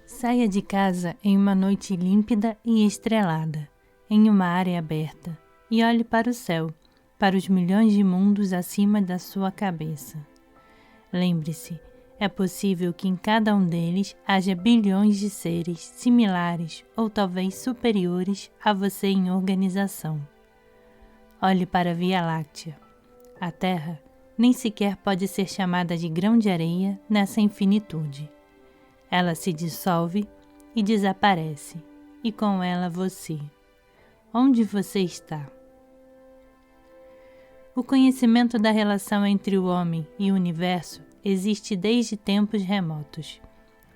Saia de casa em uma noite límpida e estrelada, em uma área aberta, e olhe para o céu, para os milhões de mundos acima da sua cabeça. Lembre-se, é possível que em cada um deles haja bilhões de seres similares ou talvez superiores a você em organização. Olhe para a Via Láctea. A Terra nem sequer pode ser chamada de grão de areia nessa infinitude. Ela se dissolve e desaparece, e com ela você. Onde você está? O conhecimento da relação entre o homem e o universo existe desde tempos remotos.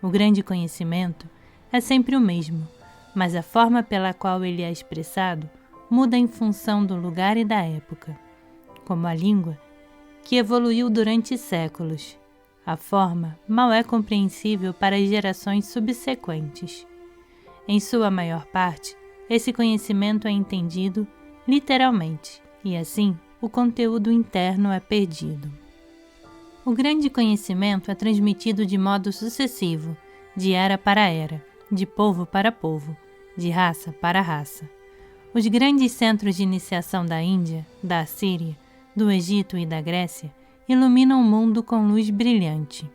O grande conhecimento é sempre o mesmo, mas a forma pela qual ele é expressado muda em função do lugar e da época. Como a língua, que evoluiu durante séculos, a forma mal é compreensível para as gerações subsequentes. Em sua maior parte, esse conhecimento é entendido literalmente, e assim o conteúdo interno é perdido. O grande conhecimento é transmitido de modo sucessivo, de era para era, de povo para povo, de raça para raça. Os grandes centros de iniciação da Índia, da Assíria, do Egito e da Grécia iluminam o mundo com luz brilhante.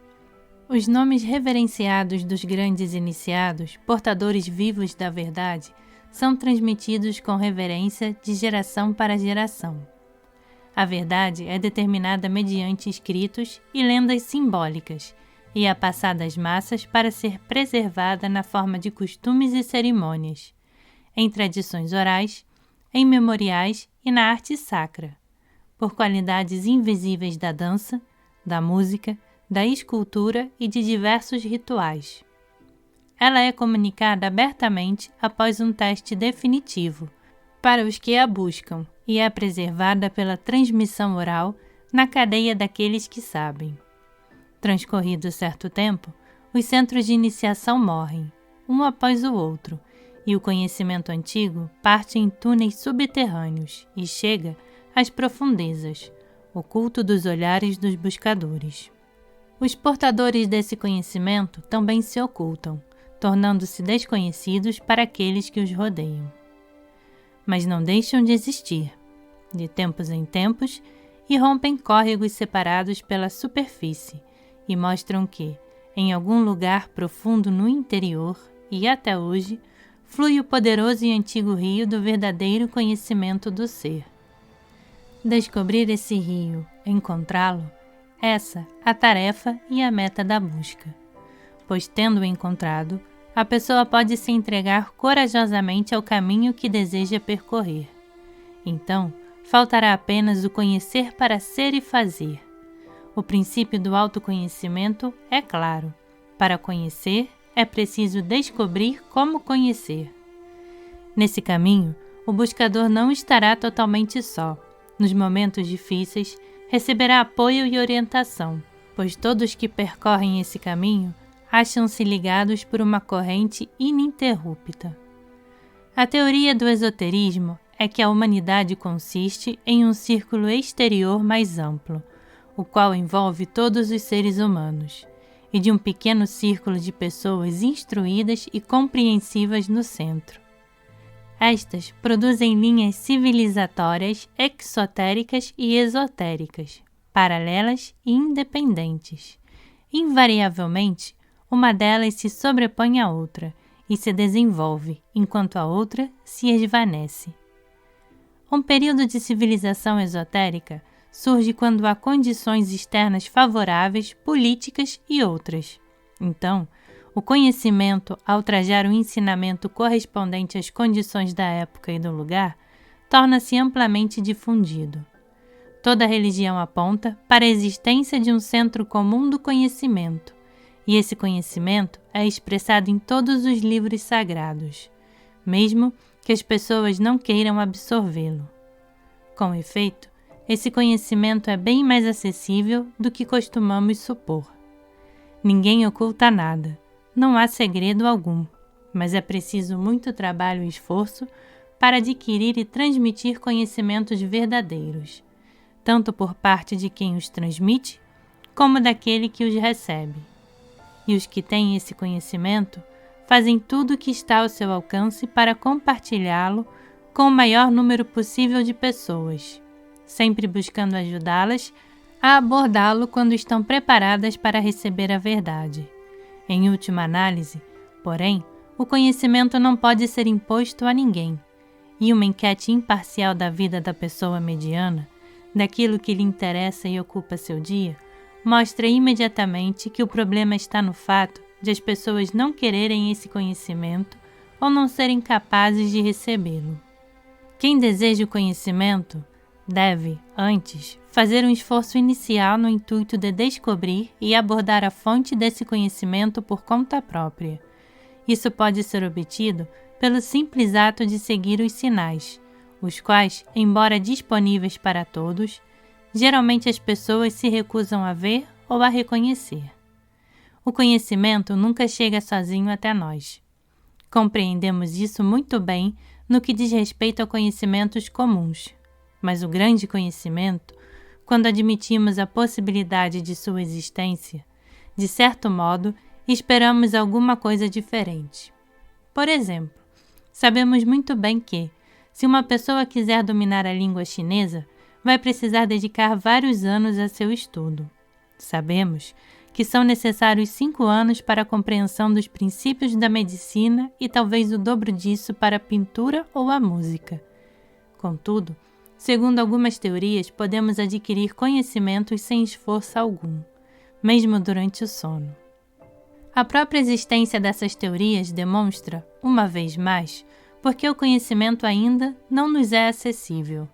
Os nomes reverenciados dos grandes iniciados, portadores vivos da verdade, são transmitidos com reverência de geração para geração. A verdade é determinada mediante escritos e lendas simbólicas, e é passada às massas para ser preservada na forma de costumes e cerimônias, em tradições orais, em memoriais e na arte sacra, por qualidades invisíveis da dança, da música, da escultura e de diversos rituais. Ela é comunicada abertamente após um teste definitivo, para os que a buscam, e é preservada pela transmissão oral na cadeia daqueles que sabem. Transcorrido certo tempo, os centros de iniciação morrem, um após o outro, e o conhecimento antigo parte em túneis subterrâneos e chega às profundezas, oculto dos olhares dos buscadores. Os portadores desse conhecimento também se ocultam, tornando-se desconhecidos para aqueles que os rodeiam. Mas não deixam de existir, de tempos em tempos, e rompem córregos separados pela superfície, e mostram que, em algum lugar profundo no interior, e até hoje, flui o poderoso e antigo rio do verdadeiro conhecimento do ser. Descobrir esse rio, encontrá-lo, essa a tarefa e a meta da busca. Pois, tendo-o encontrado, a pessoa pode se entregar corajosamente ao caminho que deseja percorrer. Então, faltará apenas o conhecer para ser e fazer. O princípio do autoconhecimento é claro. Para conhecer, é preciso descobrir como conhecer. Nesse caminho, o buscador não estará totalmente só. Nos momentos difíceis, receberá apoio e orientação, pois todos que percorrem esse caminho acham-se ligados por uma corrente ininterrupta. A teoria do esoterismo é que a humanidade consiste em um círculo exterior mais amplo, o qual envolve todos os seres humanos, e de um pequeno círculo de pessoas instruídas e compreensivas no centro. Estas produzem linhas civilizatórias exotéricas e esotéricas, paralelas e independentes. Invariavelmente, uma delas se sobrepõe à outra e se desenvolve, enquanto a outra se esvanece. Um período de civilização esotérica surge quando há condições externas favoráveis, políticas e outras. Então, o conhecimento, ao trajar o ensinamento correspondente às condições da época e do lugar, torna-se amplamente difundido. Toda religião aponta para a existência de um centro comum do conhecimento, e esse conhecimento é expressado em todos os livros sagrados, mesmo que as pessoas não queiram absorvê-lo. Com efeito, esse conhecimento é bem mais acessível do que costumamos supor. Ninguém oculta nada. Não há segredo algum, mas é preciso muito trabalho e esforço para adquirir e transmitir conhecimentos verdadeiros, tanto por parte de quem os transmite, como daquele que os recebe. E os que têm esse conhecimento fazem tudo o que está ao seu alcance para compartilhá-lo com o maior número possível de pessoas, sempre buscando ajudá-las a abordá-lo quando estão preparadas para receber a verdade. Em última análise, porém, o conhecimento não pode ser imposto a ninguém, e uma enquete imparcial da vida da pessoa mediana, daquilo que lhe interessa e ocupa seu dia, mostra imediatamente que o problema está no fato de as pessoas não quererem esse conhecimento ou não serem capazes de recebê-lo. Quem deseja o conhecimento deve, antes, fazer um esforço inicial no intuito de descobrir e abordar a fonte desse conhecimento por conta própria. Isso pode ser obtido pelo simples ato de seguir os sinais, os quais, embora disponíveis para todos, geralmente as pessoas se recusam a ver ou a reconhecer. O conhecimento nunca chega sozinho até nós. Compreendemos isso muito bem no que diz respeito a conhecimentos comuns, mas o grande conhecimento, quando admitimos a possibilidade de sua existência, de certo modo, esperamos alguma coisa diferente. Por exemplo, sabemos muito bem que, se uma pessoa quiser dominar a língua chinesa, vai precisar dedicar vários anos a seu estudo. Sabemos que são necessários 5 anos para a compreensão dos princípios da medicina e talvez o dobro disso para a pintura ou a música. Contudo, segundo algumas teorias, podemos adquirir conhecimentos sem esforço algum, mesmo durante o sono. A própria existência dessas teorias demonstra, uma vez mais, porque o conhecimento ainda não nos é acessível.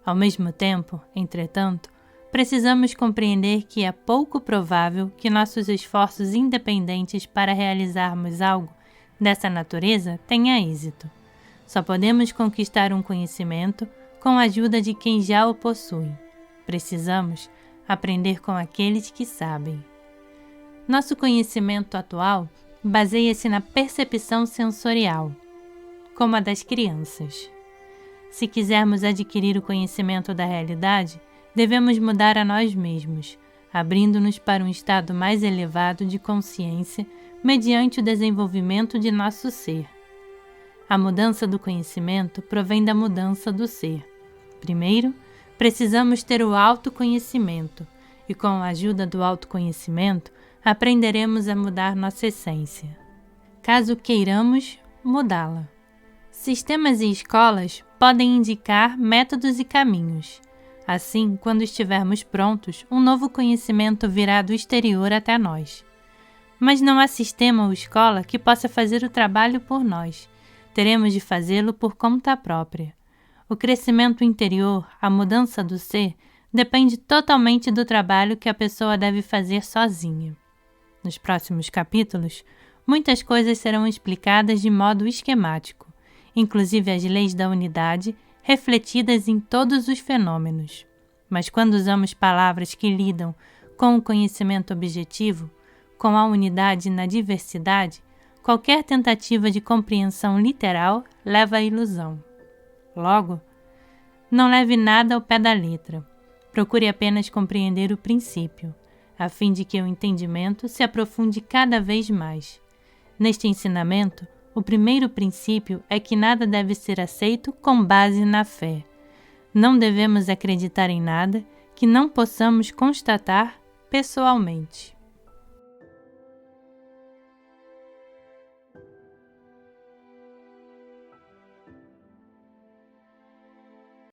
Ao mesmo tempo, entretanto, precisamos compreender que é pouco provável que nossos esforços independentes para realizarmos algo dessa natureza tenha êxito. Só podemos conquistar um conhecimento com a ajuda de quem já o possui. Precisamos aprender com aqueles que sabem. Nosso conhecimento atual baseia-se na percepção sensorial, como a das crianças. Se quisermos adquirir o conhecimento da realidade, devemos mudar a nós mesmos, abrindo-nos para um estado mais elevado de consciência mediante o desenvolvimento de nosso ser. A mudança do conhecimento provém da mudança do ser. Primeiro, precisamos ter o autoconhecimento, e com a ajuda do autoconhecimento, aprenderemos a mudar nossa essência, caso queiramos mudá-la. Sistemas e escolas podem indicar métodos e caminhos. Assim, quando estivermos prontos, um novo conhecimento virá do exterior até nós. Mas não há sistema ou escola que possa fazer o trabalho por nós. Teremos de fazê-lo por conta própria. O crescimento interior, a mudança do ser, depende totalmente do trabalho que a pessoa deve fazer sozinha. Nos próximos capítulos, muitas coisas serão explicadas de modo esquemático, inclusive as leis da unidade, refletidas em todos os fenômenos. Mas quando usamos palavras que lidam com o conhecimento objetivo, com a unidade na diversidade, qualquer tentativa de compreensão literal leva à ilusão. Logo, não leve nada ao pé da letra. Procure apenas compreender o princípio, a fim de que o entendimento se aprofunde cada vez mais. Neste ensinamento, o primeiro princípio é que nada deve ser aceito com base na fé. Não devemos acreditar em nada que não possamos constatar pessoalmente.